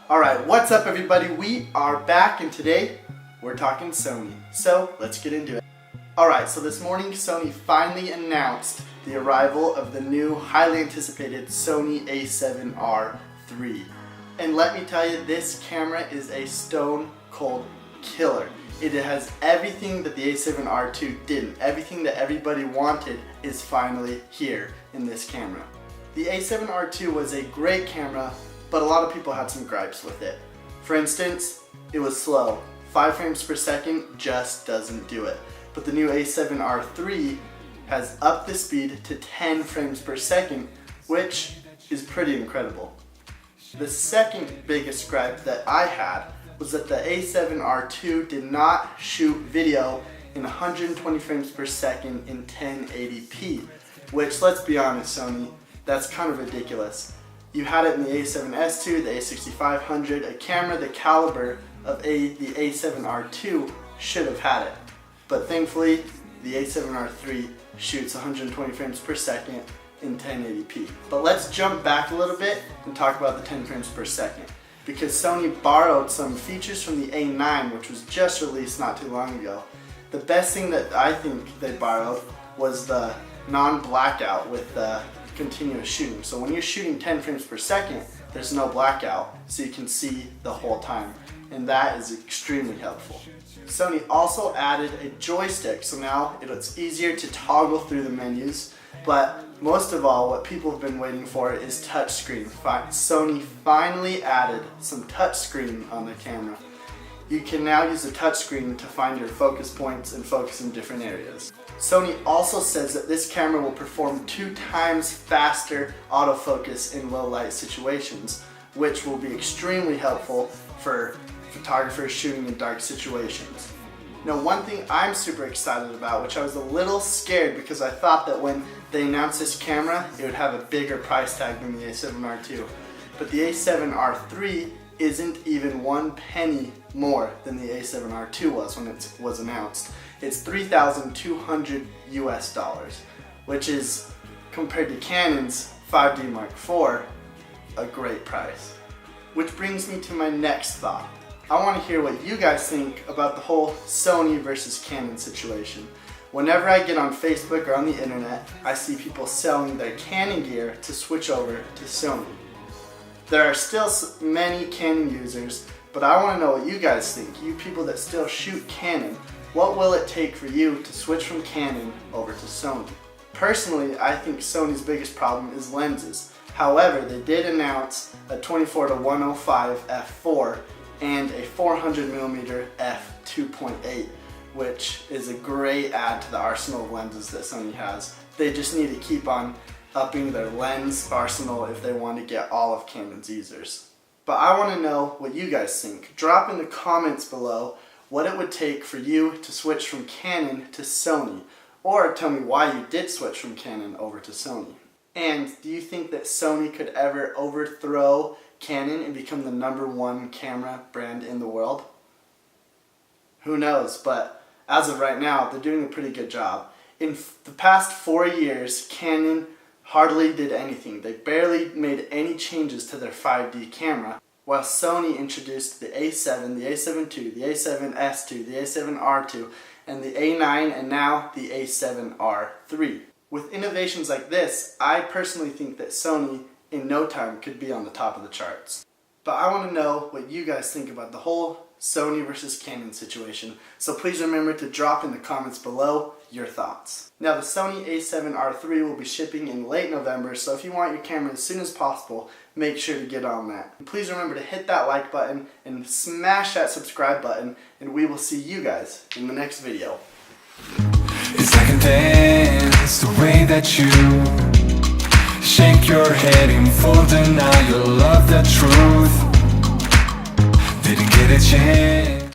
Alright, what's up everybody? We are back and today we're talking Sony. So let's get into it. Alright, so this morning Sony finally announced the arrival of the new highly anticipated Sony A7R III. And let me tell you, this camera is a stone cold killer. It has everything that the A7R II didn't. Everything that everybody wanted is finally here in this camera. The A7R II was a great camera, but a lot of people had some gripes with it. For instance, it was slow. 5 frames per second just doesn't do it. But the new A7R III has upped the speed to 10 frames per second, which is pretty incredible. The second biggest gripe that I had was that the A7R II did not shoot video in 120 frames per second in 1080p, which, let's be honest, Sony, that's kind of ridiculous. You had it in the A7S II, the A6500, a camera the caliber of the A7R II should have had it. But thankfully, the A7R III shoots 120 frames per second in 1080p. But let's jump back a little bit and talk about the 10 frames per second. Because Sony borrowed some features from the A9, which was just released not too long ago. The best thing that I think they borrowed was the non-blackout with the continuous shooting. So when you're shooting 10 frames per second, there's no blackout, so you can see the whole time. And that is extremely helpful. Sony also added a joystick, so now it's easier to toggle through the menus. But most of all, what people have been waiting for is touchscreen. Sony finally added some touchscreen on the camera. You can now use the touchscreen to find your focus points and focus in different areas. Sony also says that this camera will perform 2 times faster autofocus in low light situations, which will be extremely helpful for photographers shooting in dark situations. Now, one thing I'm super excited about, which I was a little scared because I thought that when they announced this camera, it would have a bigger price tag than the A7R II. But the A7R III isn't even 1 penny more than the A7R II was when it was announced. It's $3,200 US, which is, compared to Canon's 5D Mark IV, a great price. Which brings me to my next thought. I want to hear what you guys think about the whole Sony versus Canon situation. Whenever I get on Facebook or on the internet, I see people selling their Canon gear to switch over to Sony. There are still many Canon users, but I want to know what you guys think. You people that still shoot Canon, what will it take for you to switch from Canon over to Sony? Personally, I think Sony's biggest problem is lenses. However, they did announce a 24-105 f4 and a 400mm f2.8, which is a great add to the arsenal of lenses that Sony has. They just need to keep on upping their lens arsenal if they want to get all of Canon's users. But I want to know what you guys think. Drop in the comments below what it would take for you to switch from Canon to Sony, or tell me why you did switch from Canon over to Sony. And do you think that Sony could ever overthrow Canon and become the #1 camera brand in the world? Who knows, but as of right now, they're doing a pretty good job. In the past 4 years, Canon hardly did anything. They barely made any changes to their 5D camera, while Sony introduced the A7, the A7 II, the A7S II, the A7R II, and the A9, and now the A7R III. With innovations like this, I personally think that Sony in no time could be on the top of the charts. But I want to know what you guys think about the whole Sony versus Canon situation, so please remember to drop in the comments below your thoughts. Now, the Sony A7R III will be shipping in late November, so if you want your camera as soon as possible, make sure to get on that. And please remember to hit that like button and smash that subscribe button, and we will see you guys in the next video. It's like a dance, the way that you shake your head in full denial of the truth. Didn't get a chance.